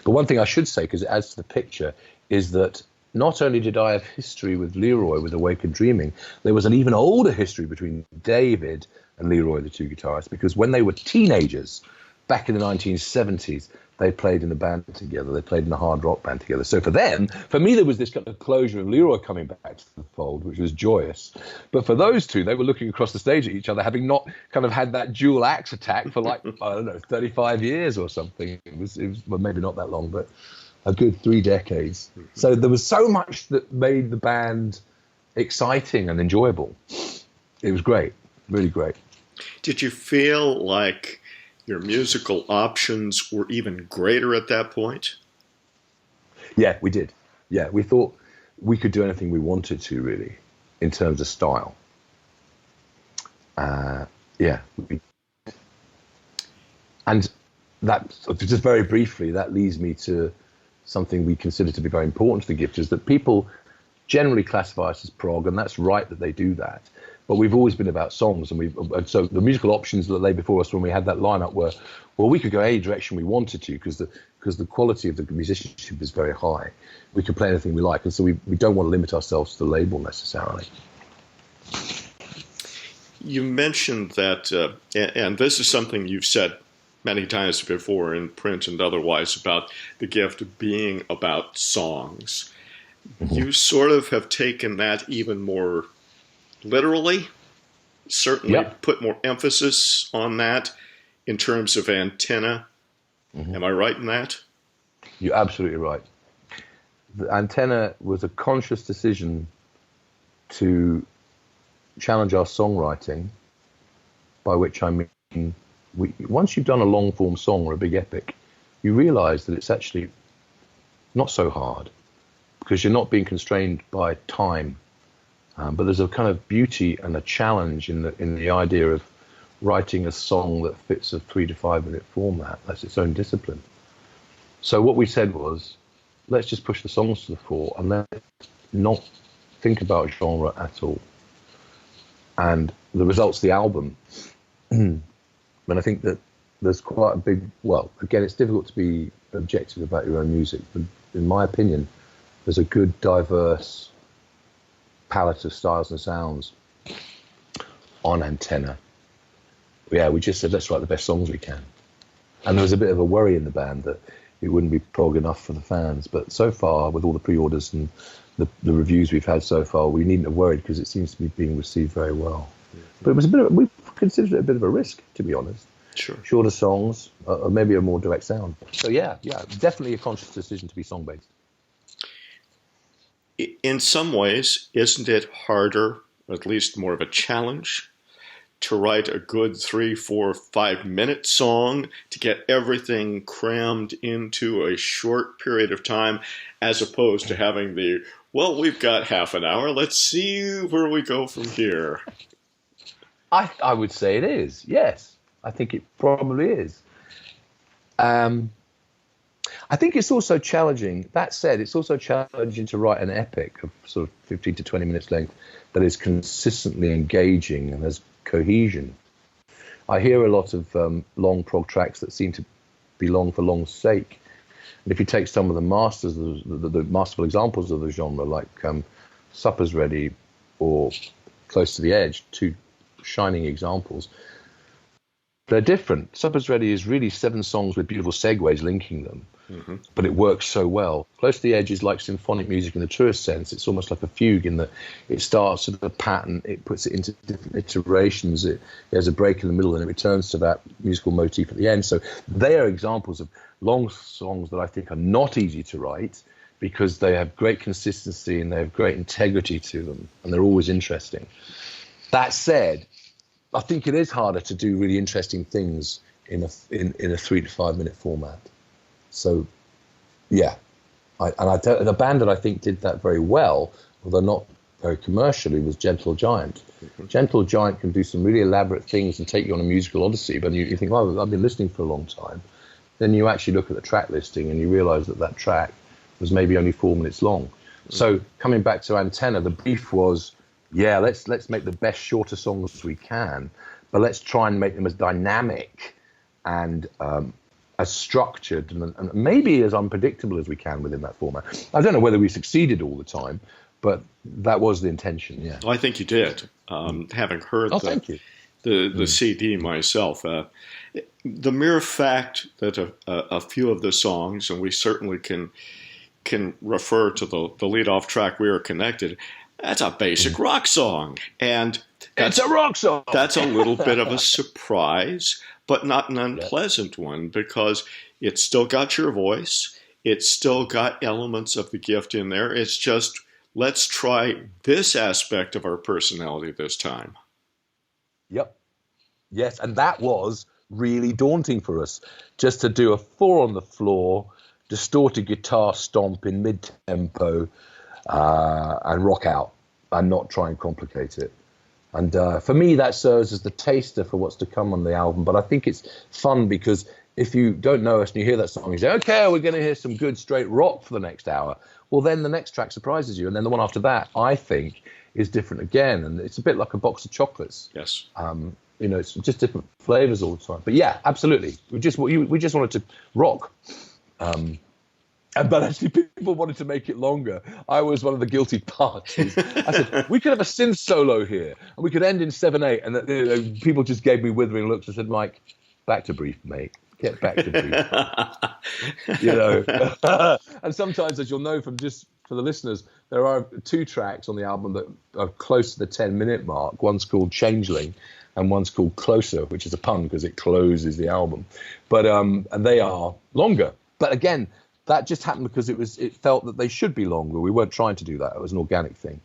But one thing I should say, because it adds to the picture, is that not only did I have history with Leroy with Awakened Dreaming, there was an even older history between David and Leroy, the two guitarists, because when they were teenagers, back in the 1970s, they played in a band together. They played in a hard rock band together. So for me, there was this kind of closure of Leroy coming back to the fold, which was joyous. But for those two, they were looking across the stage at each other, having not kind of had that dual axe attack for like, I don't know, 35 years or something. It was well, maybe not that long, but a good 3 decades. So there was so much that made the band exciting and enjoyable. It was great, really great. Did you feel like your musical options were even greater at that point? Yeah, we did. Yeah, we thought we could do anything we wanted to, really, in terms of style. Yeah. And that, just very briefly, that leads me to something we consider to be very important to the gift, is that people generally classify us as prog, and that's right that they do that. But we've always been about songs, and so the musical options that lay before us when we had that lineup were, well, we could go any direction we wanted to, because the quality of the musicianship is very high. We could play anything we like, and so we don't want to limit ourselves to the label necessarily. You mentioned that, and this is something you've said many times before in print and otherwise, about the gift of being about songs. Mm-hmm. You sort of have taken that even more literally, certainly yep. Put more emphasis on that in terms of Antenna. Mm-hmm. Am I right in that? You're absolutely right. The Antenna was a conscious decision to challenge our songwriting, by which I mean, once you've done a long form song or a big epic, you realize that it's actually not so hard, because you're not being constrained by time. But there's a kind of beauty and a challenge in the idea of writing a song that fits a 3 to 5 minute format. That's its own discipline. So what we said was, let's just push the songs to the fore and let's not think about genre at all. And the result's the album. And I think that there's quite a big, well, again, it's difficult to be objective about your own music, but in my opinion, there's a good, diverse palette of styles and sounds on Antenna. Yeah, we just said, let's write the best songs we can. And there was a bit of a worry in the band that it wouldn't be prog enough for the fans. But so far, with all the pre-orders and the reviews we've had so far, we needn't have worried, because it seems to be being received very well. Yeah. But it was we considered it a bit of a risk, to be honest. Sure. Shorter songs, or maybe a more direct sound. So yeah, definitely a conscious decision to be song-based. In some ways, isn't it harder, or at least more of a challenge, to write a good 3, 4, 5 minute song, to get everything crammed into a short period of time, as opposed to having the, well, we've got half an hour, let's see where we go from here? I would say it is, yes. I think it probably is. I think it's also challenging. That said, it's also challenging to write an epic of sort of 15 to 20 minutes length that is consistently engaging and has cohesion. I hear a lot of long prog tracks that seem to be long for long's sake. And if you take some of the masters, the masterful examples of the genre, like Supper's Ready or Close to the Edge, two shining examples, they're different. Supper's Ready is really 7 songs with beautiful segues linking them. Mm-hmm. But it works so well. Close to the Edge is like symphonic music in the truest sense. It's almost like a fugue in that it starts with a pattern, it puts it into different iterations, it has a break in the middle, and it returns to that musical motif at the end. So they are examples of long songs that I think are not easy to write, because they have great consistency and they have great integrity to them, and they're always interesting. That said, I think it is harder to do really interesting things in a 3 to 5 minute format. So, yeah, the band that I think did that very well, although not very commercially, was Gentle Giant. Mm-hmm. Gentle Giant can do some really elaborate things and take you on a musical odyssey, but you think, oh, I've been listening for a long time. Then you actually look at the track listing and you realize that track was maybe only 4 minutes long. Mm-hmm. So coming back to Antenna, the brief was, yeah, let's make the best shorter songs we can, but let's try and make them as dynamic and as structured and maybe as unpredictable as we can within that format. I don't know whether we succeeded all the time, but that was the intention, yeah. I think you did. Having heard the CD myself, the mere fact that a few of the songs, and we certainly can refer to the lead-off track, We Are Connected, that's a basic rock song. And it's a rock song. That's a little bit of a surprise, but not an unpleasant one, because it's still got your voice. It's still got elements of the gift in there. It's just, let's try this aspect of our personality this time. Yep. Yes, and that was really daunting for us, just to do a 4 on the floor, distorted guitar stomp in mid-tempo, and rock out and not try and complicate it. And for me, that serves as the taster for what's to come on the album. But I think it's fun because if you don't know us and you hear that song, you say, okay, we're going to hear some good straight rock for the next hour. Well, then the next track surprises you. And then the one after that, I think, is different again. And it's a bit like a box of chocolates. Yes. It's just different flavors all the time. But yeah, absolutely. We just wanted to rock. But actually, people wanted to make it longer. I was one of the guilty parties. I said, we could have a synth solo here, and we could end in 7/8. And people just gave me withering looks and said, Mike, back to brief, mate. Get back to brief. And sometimes, as you'll know from just for the listeners, there are 2 tracks on the album that are close to the 10-minute mark. One's called Changeling, and one's called Closer, which is a pun because it closes the album. But and they are longer. But again, that just happened because it felt that they should be longer. We weren't trying to do that. It was an organic thing.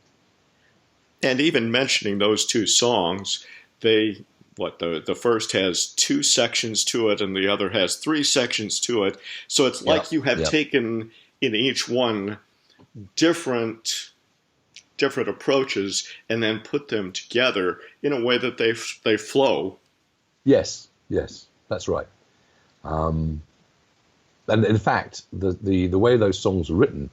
And even mentioning those 2 songs, the first has 2 sections to it and the other has 3 sections to it. So it's like you have taken in each one different approaches and then put them together in a way that they flow. Yes, that's right. And in fact, the way those songs are written,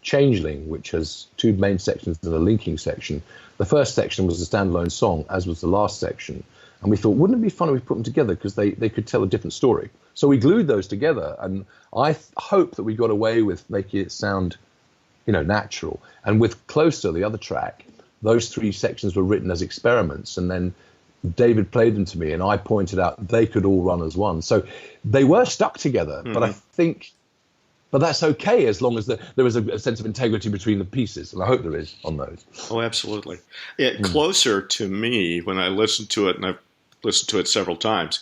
Changeling, which has 2 main sections and a linking section, the first section was a standalone song, as was the last section. And we thought, wouldn't it be fun if we put them together because they could tell a different story? So we glued those together, and I hope that we got away with making it sound, natural. And with Closer, the other track, those 3 sections were written as experiments, and then David played them to me, and I pointed out they could all run as one. So they were stuck together, but that's okay as long as there is a sense of integrity between the pieces, and I hope there is on those. Oh, absolutely. Closer, to me, when I listened to it, and I've listened to it several times,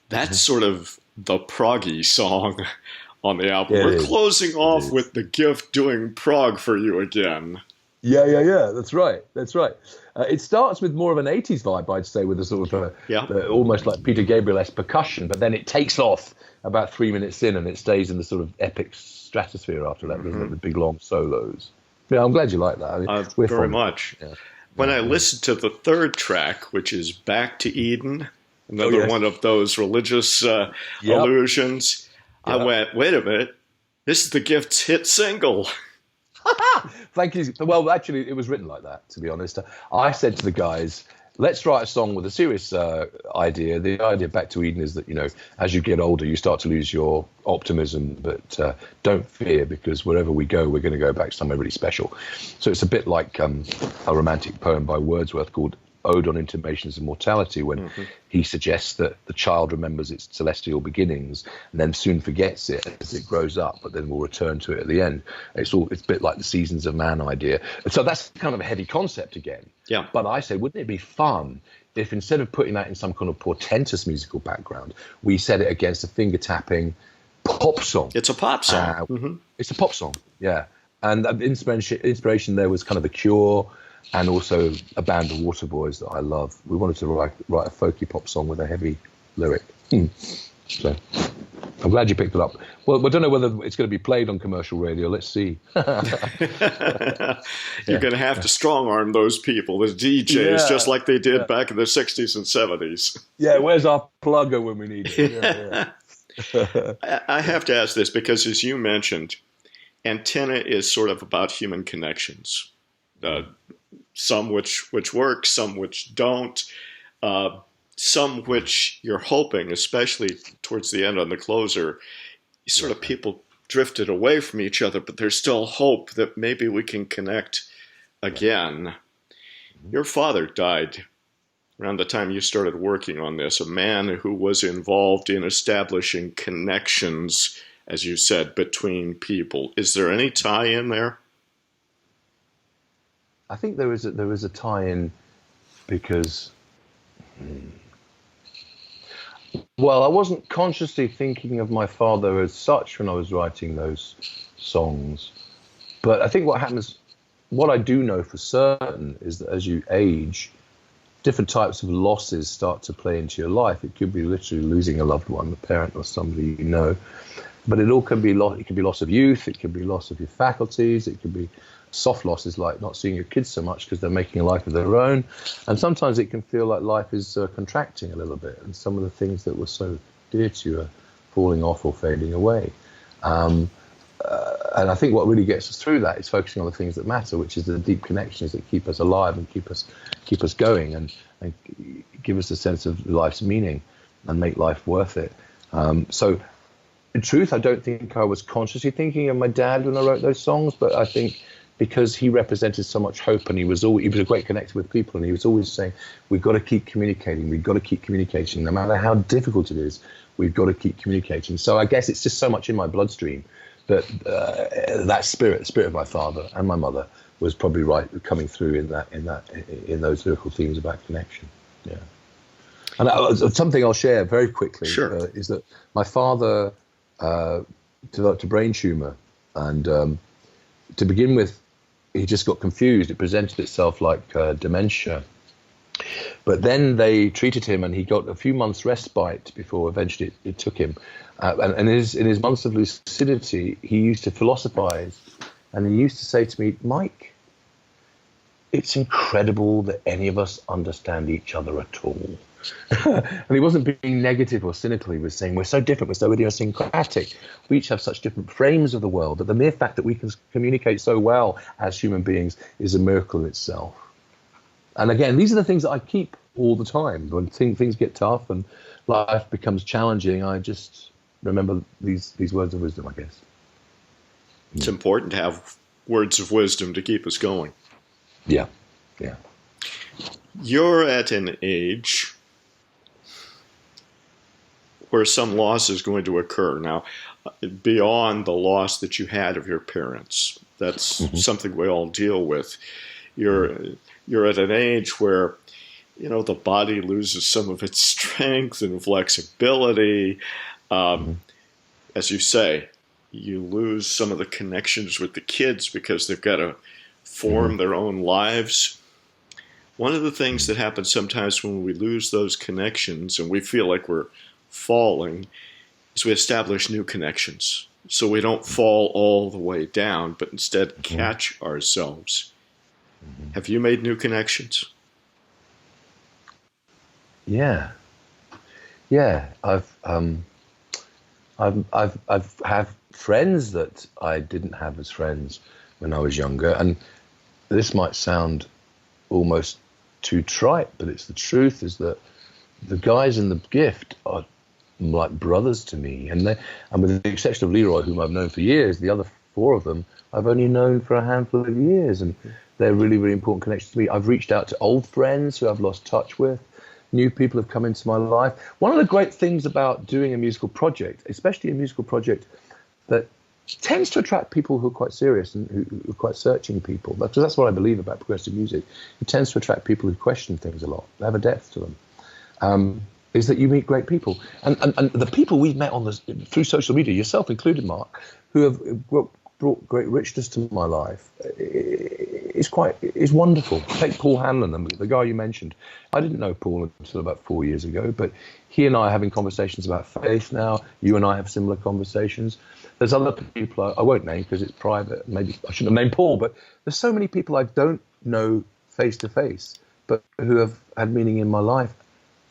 that's sort of the proggy song on the album. We're closing off with The Gift doing prog for you again. Yeah. That's right. It starts with more of an 80s vibe, I'd say, with a sort of almost like Peter Gabriel-esque percussion, but then it takes off about 3 minutes in, and it stays in the sort of epic stratosphere after that, doesn't it? The big long solos. Yeah, I'm glad you like that. I mean, very much. Yeah. When I listened to the third track, which is Back to Eden, another one of those religious allusions, I went, wait a minute, this is The Gift's hit single. Thank you. Well, actually, it was written like that, to be honest. I said to the guys, let's write a song with a serious idea. The idea of Back to Eden is that, as you get older, you start to lose your optimism, but don't fear, because wherever we go, we're going to go back somewhere really special. So it's a bit like a romantic poem by Wordsworth called Ode on Intimations of Mortality, when he suggests that the child remembers its celestial beginnings and then soon forgets it as it grows up, but then will return to it at the end. It's a bit like the Seasons of Man idea. So that's kind of a heady concept again. Yeah. But I say, wouldn't it be fun if instead of putting that in some kind of portentous musical background, we set it against a finger-tapping pop song? It's a pop song. It's a pop song, yeah. And the inspiration there was kind of The Cure, and also a band of Waterboys that I love. We wanted to write a folky pop song with a heavy lyric. So I'm glad you picked it up. Well, I don't know whether it's going to be played on commercial radio. Let's see. You're going to have to strong-arm those people, the DJs, just like they did back in the 60s and 70s. Yeah, where's our plugger when we need it? I have to ask this because, as you mentioned, Antenna is sort of about human connections. Some which work, some which don't, some which you're hoping, especially towards the end on the closer, sort of people drifted away from each other, but there's still hope that maybe we can connect again. Your father died around the time you started working on this, a man who was involved in establishing connections, as you said, between people. Is there any tie in there? I think there is a tie-in because, well, I wasn't consciously thinking of my father as such when I was writing those songs. But I think what I do know for certain is that as you age, different types of losses start to play into your life. It could be literally losing a loved one, a parent or somebody you know. But it all can be it can be loss of youth, it can be loss of your faculties, it can be soft losses like not seeing your kids so much because they're making a life of their own. And sometimes it can feel like life is contracting a little bit, and some of the things that were so dear to you are falling off or fading away. And I think what really gets us through that is focusing on the things that matter, which is the deep connections that keep us alive and keep us going and give us a sense of life's meaning and make life worth it. So in truth, I don't think I was consciously thinking of my dad when I wrote those songs, but I think because he represented so much hope, and he was a great connector with people, and he was always saying, we've got to keep communicating, no matter how difficult it is, we've got to keep communicating. So I guess it's just so much in my bloodstream that that spirit, the spirit of my father and my mother, was probably right coming through in those lyrical themes about connection. Yeah. And something I'll share very quickly is that my father developed a brain tumor, and to begin with, he just got confused. It presented itself like dementia. But then they treated him, and he got a few months respite before eventually it took him. And in his months of lucidity, he used to philosophize, and he used to say to me, Mike, it's incredible that any of us understand each other at all. And he wasn't being negative or cynical. He was saying, we're so different, we're so idiosyncratic. We each have such different frames of the world that the mere fact that we can communicate so well as human beings is a miracle in itself. And again, these are the things that I keep all the time. When things get tough and life becomes challenging, I just remember these words of wisdom, I guess. It's important to have words of wisdom to keep us going. Yeah, yeah. You're at an age where some loss is going to occur. Now, beyond the loss that you had of your parents, that's something we all deal with. You're at an age where, the body loses some of its strength and flexibility. As you say, you lose some of the connections with the kids because they've got to form their own lives. One of the things that happens sometimes when we lose those connections and we feel like we're falling is we establish new connections. So we don't fall all the way down, but instead catch ourselves. Have you made new connections? Yeah. I've have friends that I didn't have as friends when I was younger, and this might sound almost too trite, but it's the truth. Is that the guys in the gift are like brothers to me, and with the exception of Leroy, whom I've known for years, the other four of them I've only known for a handful of years, and they're really, really important connections to me. I've reached out to old friends who I've lost touch with. New people have come into my life. One of the great things about doing a musical project, especially a musical project that tends to attract people who are quite serious and who are quite searching people, because that's what I believe about progressive music. It tends to attract people who question things a lot. They have a depth to them. Is that you meet great people. And the people we've met through social media, yourself included, Mark, who have brought great richness to my life, is wonderful. Take Paul Hanlon, the guy you mentioned. I didn't know Paul until about 4 years ago, but he and I are having conversations about faith now. You and I have similar conversations. There's other people I won't name because it's private. Maybe I shouldn't have named Paul, but there's so many people I don't know face to face, but who have had meaning in my life.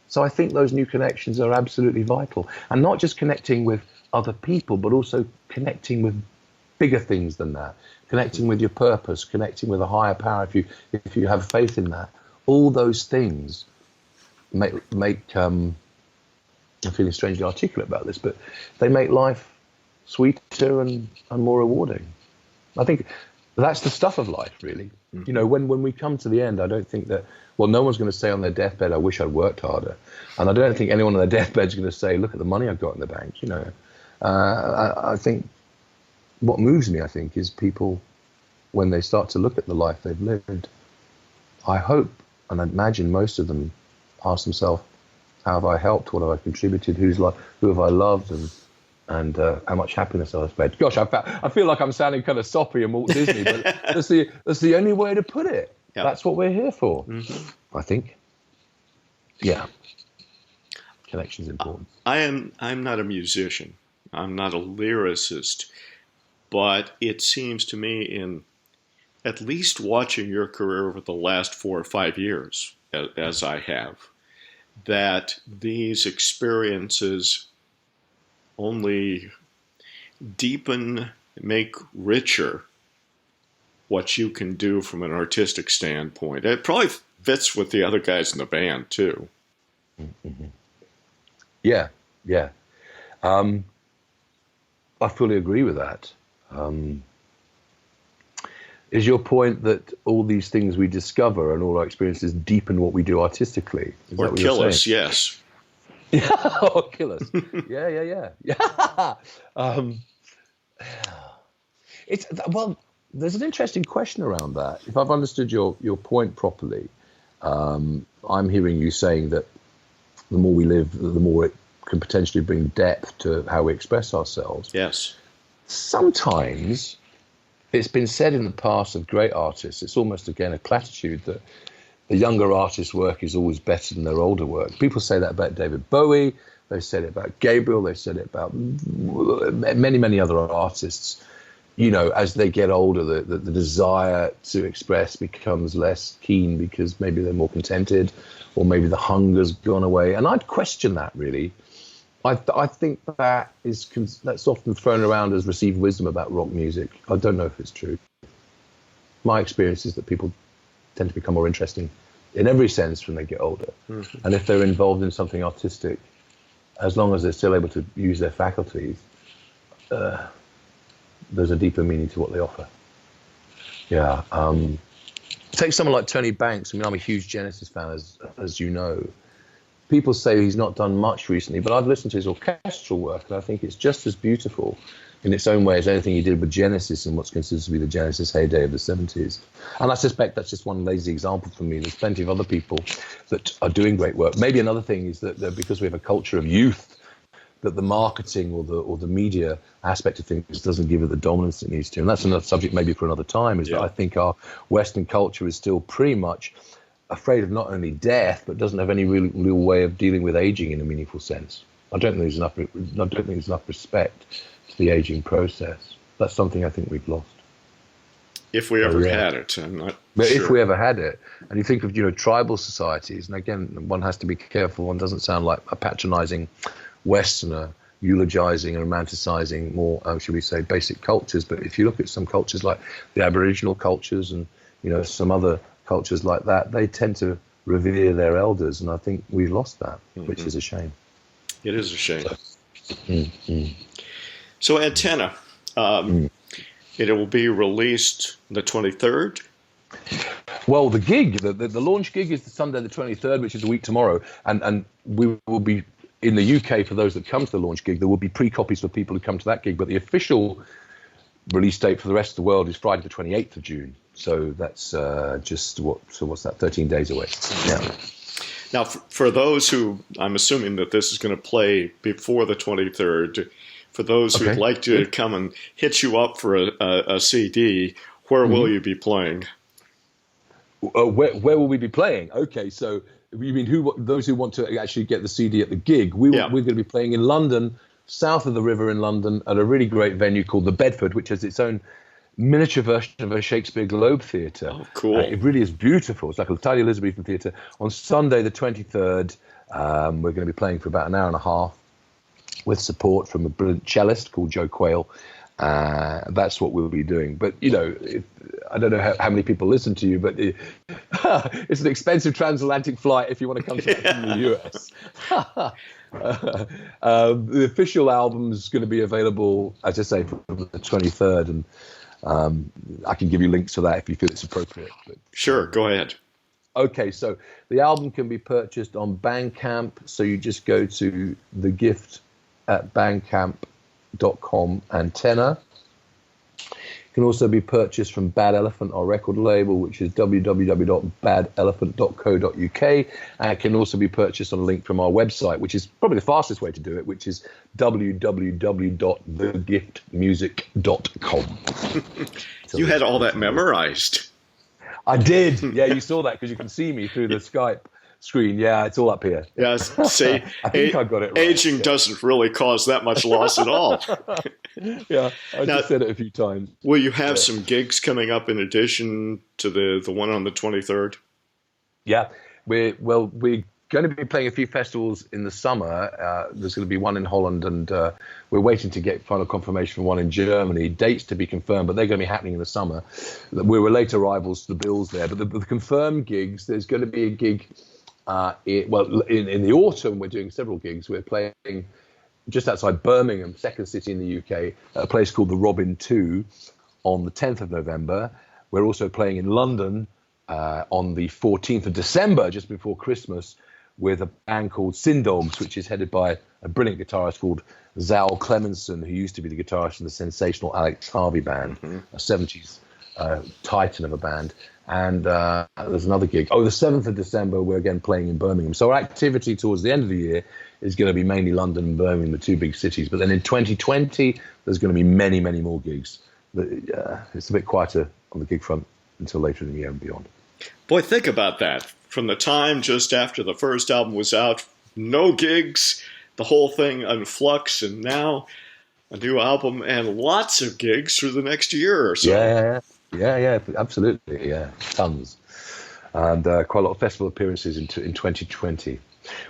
So I think those new connections are absolutely vital, and not just connecting with other people, but also connecting with bigger things than that, connecting with your purpose, connecting with a higher power if you have faith in that. All those things make I'm feeling strangely articulate about this, but they make life sweeter and more rewarding. I think that's the stuff of life, really. When we come to the end, I don't think that, no one's going to say on their deathbed, I wish I'd worked harder. And I don't think anyone on their deathbed is going to say, look at the money I've got in the bank. I think what moves me, is people, when they start to look at the life they've lived, I hope and I imagine most of them ask themselves, how have I helped? What have I contributed? Who have I loved? And how much happiness I've spread. Gosh, I feel like I'm sounding kind of soppy and Walt Disney, but that's the only way to put it. Yep. That's what we're here for, I think. Yeah. Connection's important. I'm not a musician. I'm not a lyricist. But it seems to me, in at least watching your career over the last 4 or 5 years, as I have, that these experiences only deepen, make richer what you can do from an artistic standpoint. It probably fits with the other guys in the band too. Mm-hmm. Yeah. I fully agree with that. Is your point that all these things we discover and all our experiences deepen what we do artistically? Or kill us, yes. Or kill us. Yeah. There's an interesting question around that. If I've understood your point properly, I'm hearing you saying that the more we live, the more it can potentially bring depth to how we express ourselves. Yes. Sometimes it's been said in the past of great artists, it's almost, again, a platitude that the younger artist's work is always better than their older work. People say that about David Bowie, they've said it about Gabriel, they've said it about many, many other artists. You know, as they get older, the desire to express becomes less keen because maybe they're more contented or maybe the hunger's gone away. And I'd question that, really. I think that's often thrown around as received wisdom about rock music. I don't know if it's true. My experience is that people tend to become more interesting in every sense when they get older. Mm-hmm. And if they're involved in something artistic, as long as they're still able to use their faculties, there's a deeper meaning to what they offer. Yeah. Take someone like Tony Banks. I mean, I'm a huge Genesis fan, as you know. People say he's not done much recently, but I've listened to his orchestral work, and I think it's just as beautiful in its own way as anything he did with Genesis in what's considered to be the Genesis heyday of the 70s. And I suspect that's just one lazy example for me. There's plenty of other people that are doing great work. Maybe another thing is that because we have a culture of youth, that the marketing or the media aspect of things doesn't give it the dominance it needs to. And that's another subject maybe for another time, is that I think our Western culture is still pretty much afraid of not only death, but doesn't have any real way of dealing with aging in a meaningful sense. I don't think there's enough respect to the aging process. That's something I think we've lost. If we ever had it, I'm not But sure. if we ever had it, and you think of, tribal societies, and again, one has to be careful, one doesn't sound like a patronizing Westerner eulogizing and romanticizing more, should we say, basic cultures. But if you look at some cultures like the Aboriginal cultures and, some other cultures like that, they tend to revere their elders, and I think we've lost that, which is a shame. It is a shame. So Antenna, it will be released the 23rd. Well, the gig, the launch gig is the Sunday the 23rd, which is a week tomorrow, and we will be in the UK, for those that come to the launch gig, there will be pre-copies for people who come to that gig, but the official release date for the rest of the world is Friday the 28th of June. So that's what's that, 13 days away. Yeah. Now, for those who, I'm assuming that this is going to play before the 23rd, for those who'd like to come and hit you up for a CD, where will you be playing? Where will we be playing? Okay, so you mean those who want to actually get the CD at the gig? We're going to be playing in London, south of the river in London, at a really great venue called the Bedford, which has its own miniature version of a Shakespeare Globe Theatre. Oh, cool. It really is beautiful. It's like a tiny Elizabethan theatre. On Sunday the 23rd, we're going to be playing for about an hour and a half with support from a brilliant cellist called Joe Quayle. That's what we'll be doing. But, I don't know how many people listen to you, but it's an expensive transatlantic flight if you want to come to from the US. The official album is going to be available, as I say, from the 23rd, and I can give you links to that if you feel it's appropriate. But, sure, go ahead. Okay, so the album can be purchased on Bandcamp, so you just go to The Gift at bandcamp.com, Antenna. It can also be purchased from Bad Elephant, our record label, which is www.badelephant.co.uk. And it can also be purchased on a link from our website, which is probably the fastest way to do it, which is www.thegiftmusic.com. So you had all that memorized. I did. Yeah, you saw that because you can see me through the Skype screen. Yeah, it's all up here. Yeah, see, I think I got it right. Aging doesn't really cause that much loss at all. Yeah, I just said it a few times. Will you have some gigs coming up in addition to the one on the 23rd? Yeah, we're going to be playing a few festivals in the summer. There's going to be one in Holland, and we're waiting to get final confirmation from one in Germany. Dates to be confirmed, but they're going to be happening in the summer. We were late arrivals to the bills there, but the confirmed gigs, there's going to be a gig in the autumn. We're doing several gigs. We're playing just outside Birmingham, second city in the UK, at a place called the Robin 2 on the 10th of November. We're also playing in London on the 14th of December, just before Christmas, with a band called Syndogs, which is headed by a brilliant guitarist called Zal Clemenson, who used to be the guitarist in the sensational Alex Harvey band, a 70s titan of a band. And there's another gig. The 7th of December, we're again playing in Birmingham. So our activity towards the end of the year is going to be mainly London and Birmingham, the two big cities. But then in 2020, there's going to be many, many more gigs. It's a bit quieter on the gig front until later in the year and beyond. Boy, think about that. From the time just after the first album was out, no gigs, the whole thing in flux, and now a new album and lots of gigs for the next year or so. Yeah, absolutely, yeah, tons. And quite a lot of festival appearances in 2020.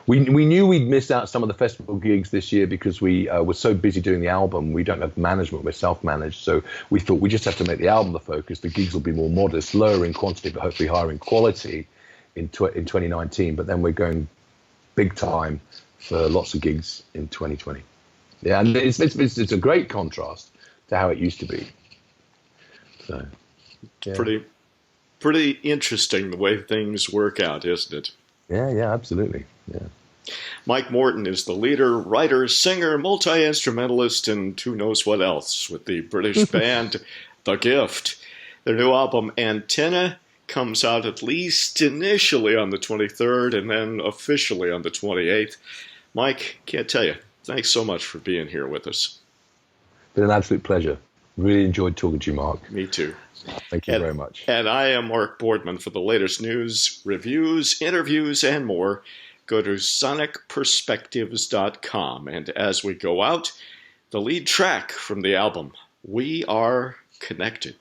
We knew we'd miss out some of the festival gigs this year because we were so busy doing the album. We don't have management, we're self-managed. So we thought we just have to make the album the focus. The gigs will be more modest, lower in quantity, but hopefully higher in quality in 2019. But then we're going big time for lots of gigs in 2020. Yeah, and it's a great contrast to how it used to be. So, yeah. Pretty interesting the way things work out, isn't it? Yeah, absolutely. Yeah. Mike Morton is the leader, writer, singer, multi-instrumentalist, and who knows what else with the British band The Gift. Their new album, Antenna, comes out at least initially on the 23rd and then officially on the 28th. Mike, can't tell you. Thanks so much for being here with us. Been an absolute pleasure. Really enjoyed talking to you, Mark. Me too. Thank you very much. And I am Mark Boardman. For the latest news, reviews, interviews, and more, go to sonicperspectives.com. And as we go out, the lead track from the album, We Are Connected.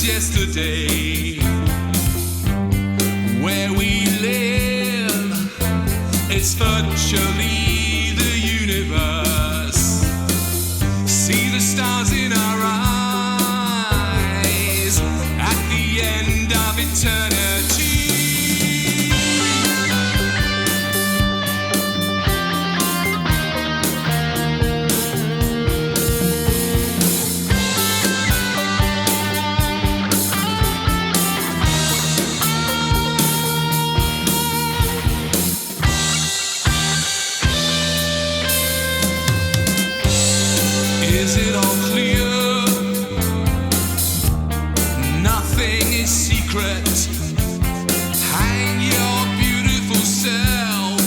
Yesterday, where we live, it's virtually the universe. See the stars in our eyes at the end of eternity. Is it all clear? Nothing is secret. Hang your beautiful self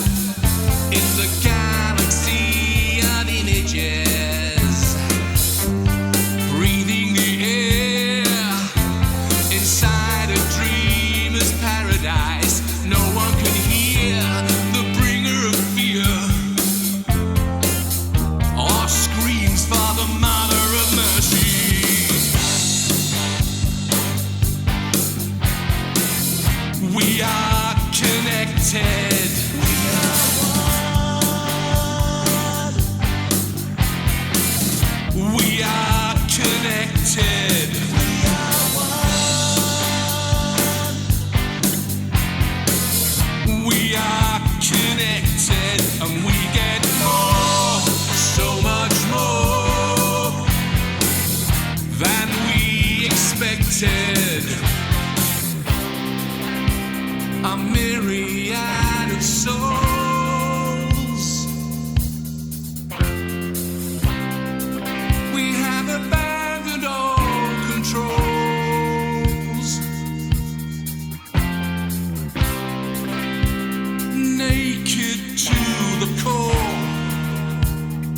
in the galaxy of images. Breathing the air inside a dreamer's paradise. No one can hear the bringer of fear or screams for the mother of mercy. We are killed.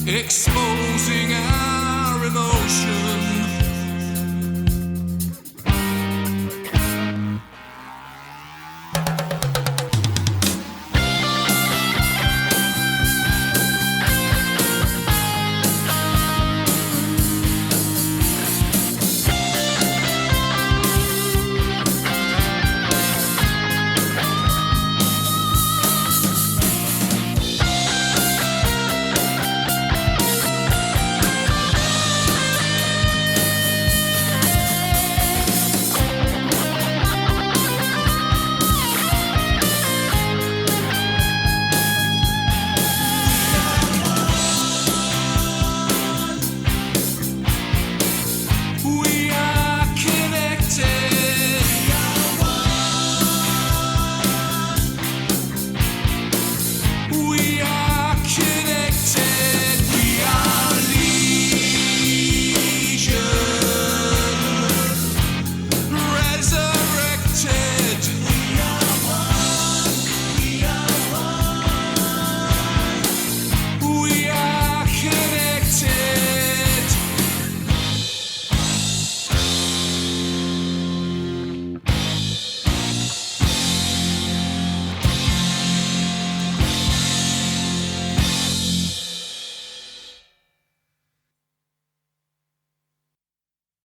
exposing our emotions.